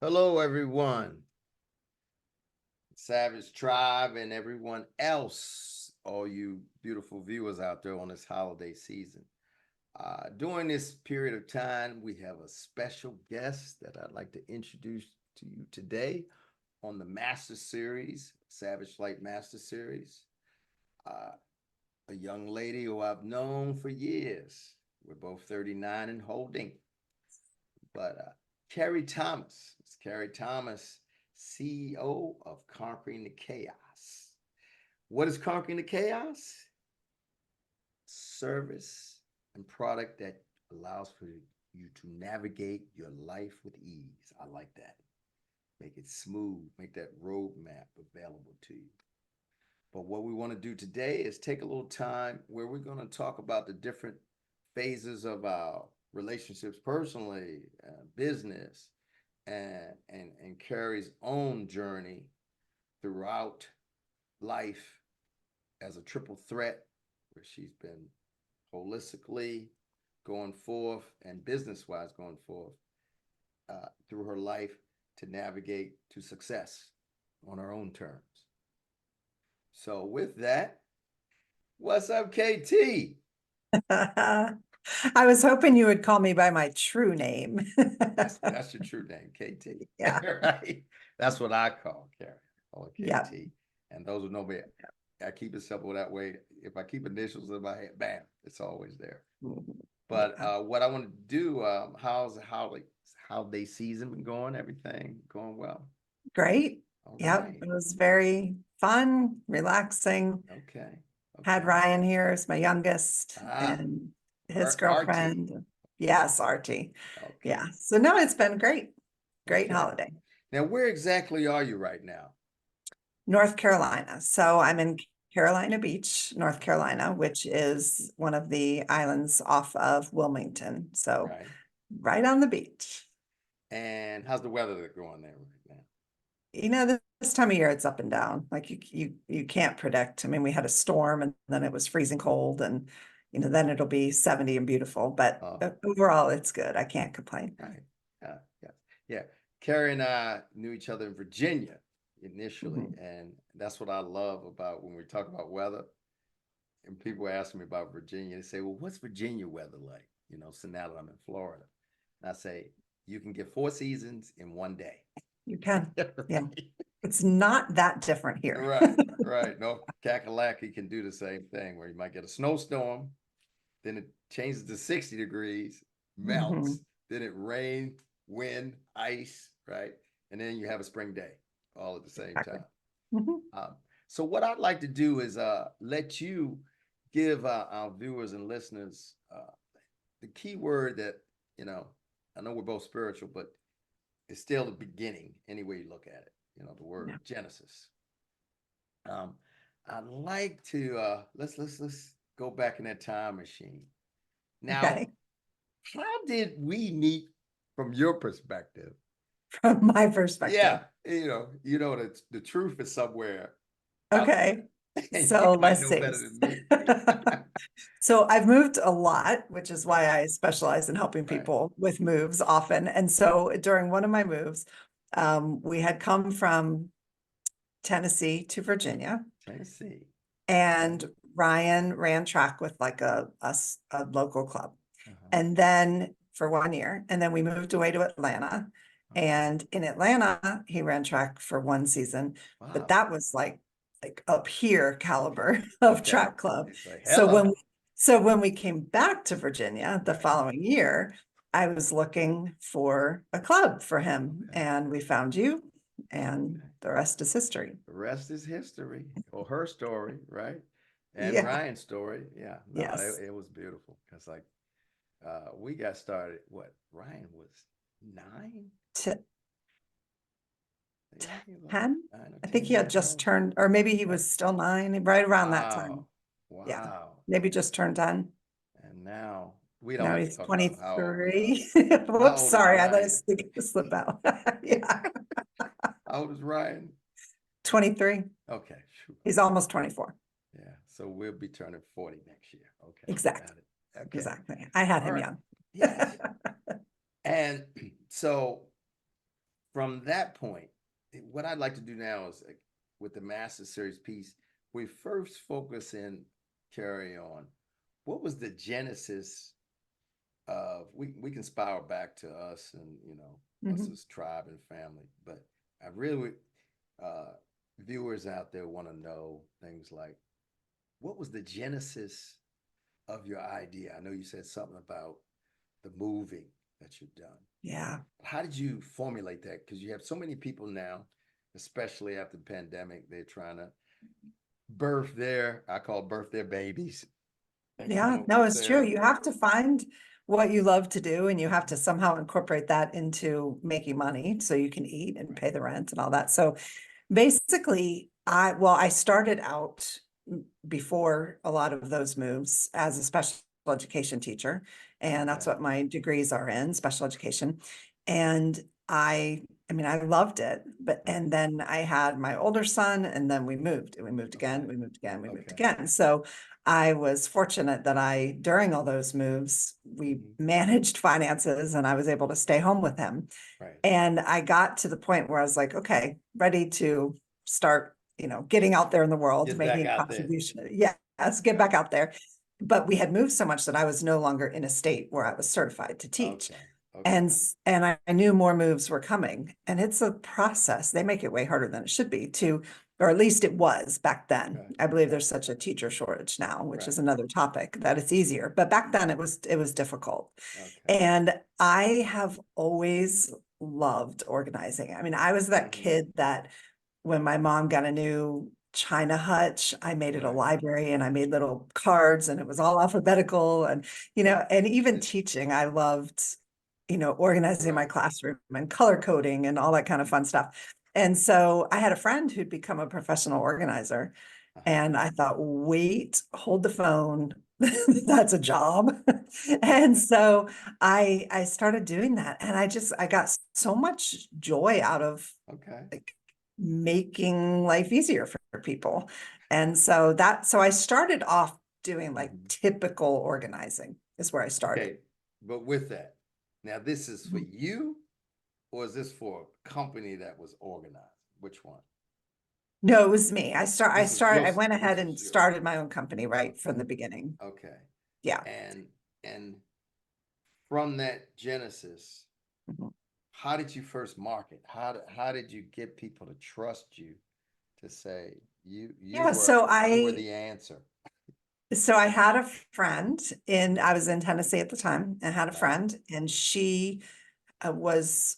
Hello, everyone. Savage Tribe and everyone else, all you beautiful viewers out there on this holiday season. During this period of time, we have a special guest that I'd like to introduce to you today on the Master Series, Savage Flight Master Series. Uh, a young lady who I've known for years. We're both 39 and holding. But Kerry Thomas, it's Kerry Thomas, CEO of Conquering the Chaos. What is Conquering the Chaos? Service and product that allows for you to navigate your life with ease. I like that. Make it smooth, make that roadmap available to you. But what we want to do today is take a little time where we're going to talk about the different phases of our relationships personally, business, and Carrie's own journey throughout life as a triple threat, where she's been holistically going forth and business-wise going forth through her life to navigate to success on her own terms. So with that, what's up, KT? I was hoping you would call me by my true name. That's your true name, KT. Yeah. Right? That's what I call Carrie. I call it Yeah. KT. And those who know me, I keep it simple that way. If I keep initials in my head, bam, it's always there. But Yeah. what I want to do, how's the holiday season been going? Everything going well? Great. All Yep. right. It was very fun, relaxing. Okay. Had Okay. Ryan here as my youngest Ah, and his RT. girlfriend. Yes, Artie. Okay. Yeah. So no, it's been great. Great Okay. holiday. Now, where exactly are you right now? North Carolina. So I'm in Carolina Beach, North Carolina, which is one of the islands off of Wilmington. So Right. right on the beach. And how's the weather going there right now? This time of year it's up and down. Like you can't predict. I mean, we had a storm and then it was freezing cold and then it'll be 70 and beautiful, but Oh, overall it's good. I can't complain. right. Yeah. Yeah. Carrie and I knew each other in Virginia initially, Mhm. and that's what I love about when we talk about weather. And people ask me about Virginia, they say, "Well, what's Virginia weather like?" So now that I'm in Florida, and I say, "You can get four seasons in one day." You can. Yeah. Right. It's not that different here. Right, right. No, Kakalaki can do the same thing where you might get a snowstorm, then it changes to 60 degrees, melts, Mhm. then it rain, wind, ice, right? And then you have a spring day all at the same Exactly. time. Mhm. Um, so what I'd like to do is let you give our viewers and listeners the key word that, you know, I know we're both spiritual, but it's still the beginning any way you look at it, the word Yeah. Genesis. Um, I'd like to let's go back in that time machine. Now, Okay. how did we meet from your perspective? From my perspective. Yeah, that the truth is somewhere out Okay. there, and you So might let's know see. better than me. So I've moved a lot, which is why I specialize in helping Right, people with moves often. And so during one of my moves, we had come from Tennessee to Virginia, Tennessee. Okay. and Ryan ran track with like a local club. Uh-huh. And then for 1 year, and then we moved away to Atlanta. Okay. And in Atlanta, he ran track for 1 season, but Wow. that was like up here Okay. caliber of Okay. track club. It's like So hello. when we came back to Virginia the Right. following year, I was looking for a club for him, Okay. and we found you, and Okay. the rest is history. The rest is history, or her story, right? And Yeah. Ryan's story. Yeah. No, Yes. it was beautiful because like we got started. What Ryan was 9? To Yeah, he was like 10. 9 or I think 10 he had years just old. turned, or maybe he Okay. was still 9, right around that time. Wow. Yeah. Wow. Maybe just turned 10. And now we don't Now have to he's talk about how old we are. 23. How Whoops, old is sorry, I let Ryan? it slip out. Yeah. How old is Ryan? 23. Okay. Shoot. He's almost 24. Yeah. So we'll be turning 40 next year. Okay. Exactly. Got it. Okay. Exactly. I had All him right. young. Yes. And so from that point, what I'd like to do now is with the Master Series piece, we first focus in, carry on. What was the genesis of, we can spiral back to us and, us Mhm. as tribe and family, but I really, viewers out there want to know things like, what was the genesis of your idea? I know you said something about the moving that you've done. Yeah. How did you formulate that? Because you have so many people now, especially after the pandemic, they're trying to I call birth their babies and come Yeah, up no, with it's true. their, You have to find what you love to do and you have to somehow incorporate that into making money so you can eat and pay the rent and all that. So basically, I started out before a lot of those moves as a special education teacher, and that's okay, what my degrees are in, special education. And I mean, I loved it, but right, and then I had my older son, and then we moved, and we moved again, okay, we moved again, we moved okay, again. So I was fortunate that during all those moves, we mhm, managed finances, and I was able to stay home with him. right. And I got to the point where I was like, okay, ready to start, getting out there in the world, Get back making a out there. contribution. Yeah, let's get Okay, back out there. But we had moved so much that I was no longer in a state where I was certified to teach. okay, okay, And I knew more moves were coming. And it's a process. They make it way harder than it should be or at least it was back then. okay, I believe okay, there's such a teacher shortage now, which right, is another topic that it's easier. But back then it was difficult. okay. And I have always loved organizing. I mean, I was that Hmm. kid that when my mom got a new China hutch, I made it a Right, library and I made little cards and it was all alphabetical and even teaching, I loved, organizing my right, classroom and color coding and all that kind of fun stuff. And so I had a friend who'd become a professional organizer uh-huh, and I thought, wait, hold the phone. That's a job. And okay, so I started doing that and I got so much joy out of okay, like making life easier for people. And so I started off doing like mhm, typical organizing is where I started. okay. But with that, now this is for Mhm. you, or is this for a company that was organized? Which one? No, it was me. I went This ahead and was yours. started my own company right from Okay, the beginning. okay. Yeah. And from that genesis, Mhm. how did you first market? How did you get people to trust you to say you Yeah. were the answer? So I had a friend I was in Tennessee at the time and had a Right. friend and she was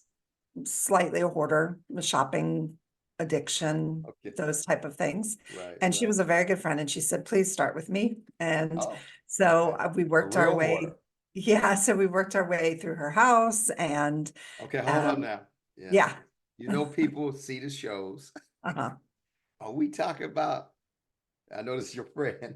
slightly a hoarder, the shopping addiction, Okay. those type of things. Right, And she right. was a very good friend and she said, please start with me. And Oh, so okay. we A worked our real way. hoarder. Yeah. So we worked our way through her house and Okay, hold up um, now. Yeah. yeah. People see the shows. Uh-huh. Are we talking about, I know this is your friend.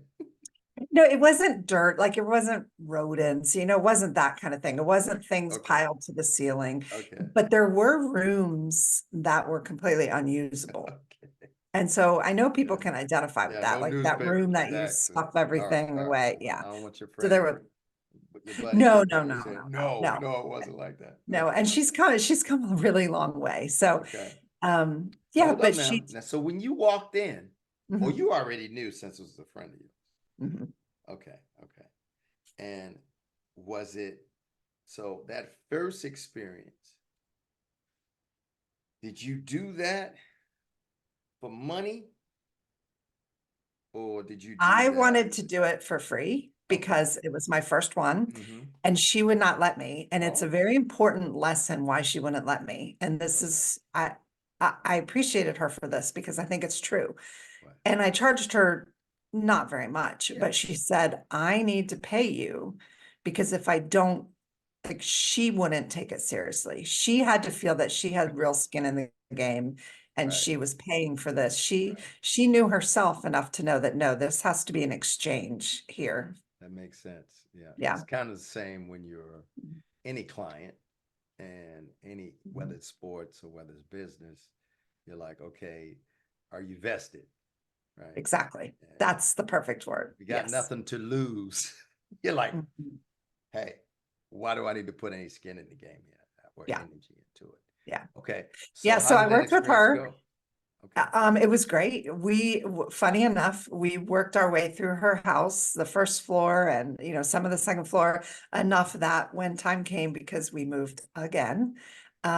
No, it wasn't dirt, like it wasn't rodents, it wasn't that kind of thing. It wasn't things Okay, piled to the ceiling, okay, but there were rooms that were completely unusable. okay. And so I know people Yeah. can identify with Yeah, that, no like that newspaper room that you TEDx. stuff All right, everything all right. away. Yeah. I don't want your So there friend, were your buddy no, coming no, back no, and no, saying, no, no, no, no, it wasn't like that. no. Okay, And she's come a really long way. So okay. yeah, Hold up but now. Now, so when you walked in, or Mhm, you already knew since it was a friend of yours. mhm. Okay, okay. And was it, so that first experience, did you do that for money or did you do I that? wanted to do it for free Okay. because it was my first one Mm-hmm. and she would not let me. And it's a Oh, very important lesson why she wouldn't let me. And this okay. is, I appreciated her for this because I think it's true. Right. And I charged her not very much, Yeah. but she said, I need to pay you because if I don't, like, she wouldn't take it seriously. She had to feel that she had real skin in the game and Right. she was paying for this. She Right. she knew herself enough to know that no, this has to be an exchange here. That makes sense. Yeah. It's Yeah. kind of the same when you're any client and whether Mhm. it's sports or whether it's business, you're like, okay, are you vested? Right. Exactly. And That's the perfect word. you got Yes. nothing to lose. You're like, Mhm. hey, why do I need to put any skin in the game yet or Yeah. energy into it? Yeah. Okay. So Yeah. how So I did that worked with experience her. go? Okay. It was great. Funny enough, we worked our way through her house, the first floor and, some of the second floor, enough that when time came, because we moved again,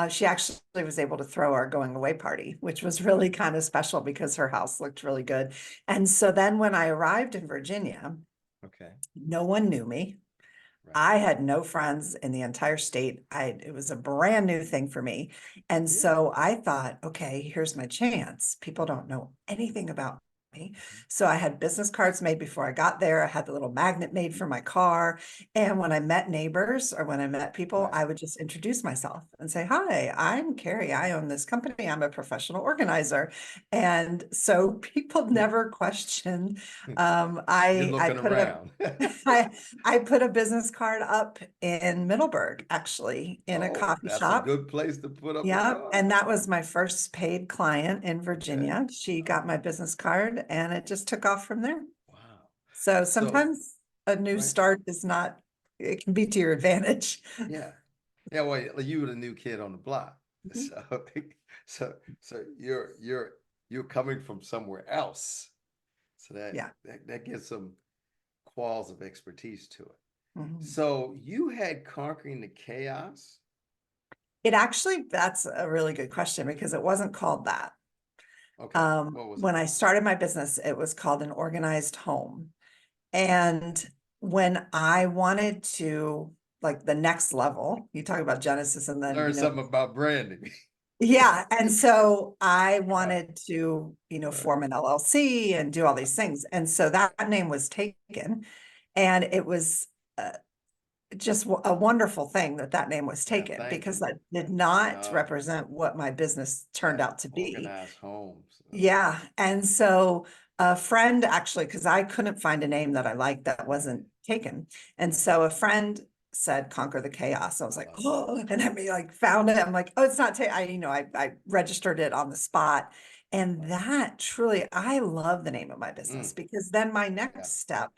she actually was able to throw our going away party, which was really kind of special because her house looked really good. And so then when I arrived in Virginia, Okay. no one knew me. Right. I had no friends in the entire state. It was a brand new thing for me. And Yeah. so I thought, okay, here's my chance. People don't know anything about me. Mhm. So I had business cards made before I got there. I had the little magnet made for my car. And when I met neighbors or when I met people, Right. I would just introduce myself and say, hi, I'm Kerry. I own this company. I'm a professional organizer. And so people never questioned. You're I looking put a around. I put a business card up in Middleburg, actually, in a Oh, coffee that's a shop. good place to put up a Yeah, card. and that was my first paid client in Okay. Virginia. She got my Oh, business card and it just took off from there. wow. So So, sometimes a new right. start is not, it can be to your advantage. Yeah. Yeah, well, you were the new kid on the block. Mhm. So so you're coming from somewhere else. So Yeah. that gives some quals of expertise to it. Mhm. So you had Conquering the Chaos. That's a really good question because it wasn't called that. Okay. What was it When I called? started my business, it was called an organized home. And when I wanted to, like the next level, you talk about Genesis and then, Learn something about branding. yeah. And so I Right. wanted to, Right. form an LLC and do all Right. these things. And so that name was taken, and it was uh, just a wonderful thing that that name was Yeah, taken thank because you. that did not No, represent what my business turned right. out to be. Organized homes. Yeah. And so a friend actually, because I couldn't find a name that I liked that Right. wasn't taken. And Right. so a friend said Conquer the Chaos. I was I like, love it. oh, and I like found it. I'm like, oh, it's not I registered it on the spot. And Right. that truly, I love the name of my business Mm, because then my yeah. next step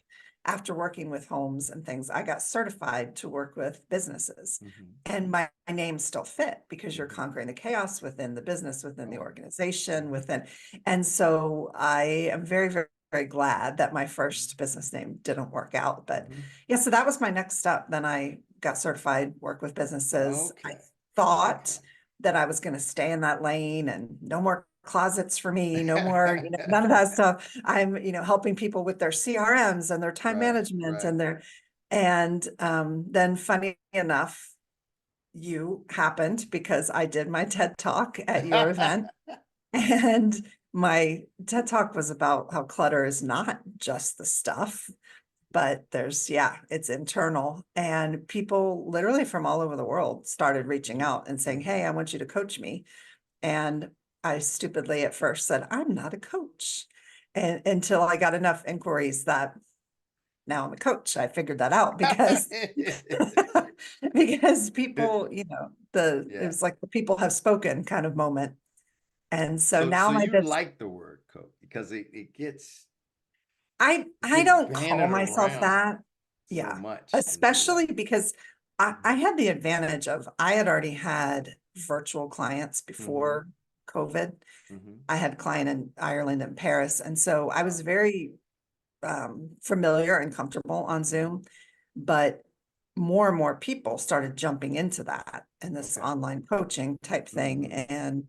after working with homes and things, I got certified to work with businesses. Hmm. And my name still fit because you're Hmm. conquering the chaos within the business, within the Right. organization, Hmm. within. And so I am very, very, very glad that my Hmm. first business name didn't work out. But Hmm. yeah, so that was my next step. Then I got certified, work with businesses. I Okay. Okay. thought that I was going to stay in that lane and no more closets for me, no more, none of that stuff. I'm, helping people with their CRMs and their time Right. management Right. and then funny enough, you happened because I did my TED Talk at your event. And my TED Talk was about how clutter is not just the stuff, but it's internal. And people literally from all over the world started reaching out and saying, Hmm. hey, I want you to coach me. And I stupidly at first said, I'm not a coach. And until I got enough inquiries that now I'm a coach. I figured that out because because people, it Yeah. was like the people have spoken kind of moment. And so So now so my you business, like the word coach because it I gets don't call bannered myself around that. so Yeah. much in the Especially US. because I had the advantage of I had already had virtual clients Hmm. before COVID. Hmm. I had a client in Ireland and Paris. And so I was Wow. very familiar and comfortable on Hmm. Zoom, but more and more people started jumping into that and this Okay. online coaching type thing. Hmm. And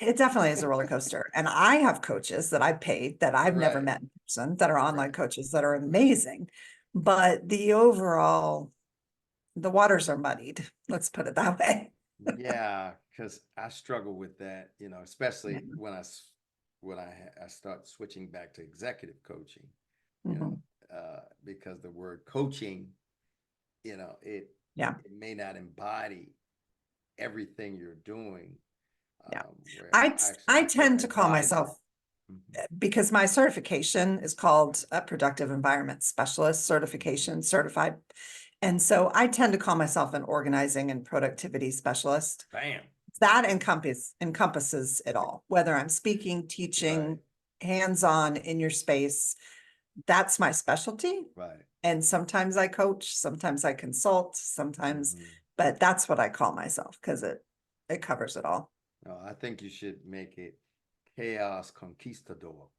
it definitely is a roller coaster. And I have coaches that I paid that I've never Right. met in person that are online Right. coaches that are Right. amazing. But the waters are muddied. Let's put it that way. Yeah, because I struggle with that, Yeah. especially when I start switching back to executive coaching, Mhm. because the word coaching, it Yeah. it may not embody everything you're doing, Yeah. where I, actually I I feel tend to call advising. myself Mhm. because my certification is Right. called a productive environment specialist Mhm. certification, certified. And so I tend to call myself an organizing and productivity specialist. Bam. That Okay. encompasses it all, whether I'm speaking, Right. teaching, hands-on in your space. That's my specialty. Right. And sometimes I coach, sometimes I consult, sometimes, Hmm. but that's what I call myself because it covers it all. No, I think you should make it Chaos Conquistador.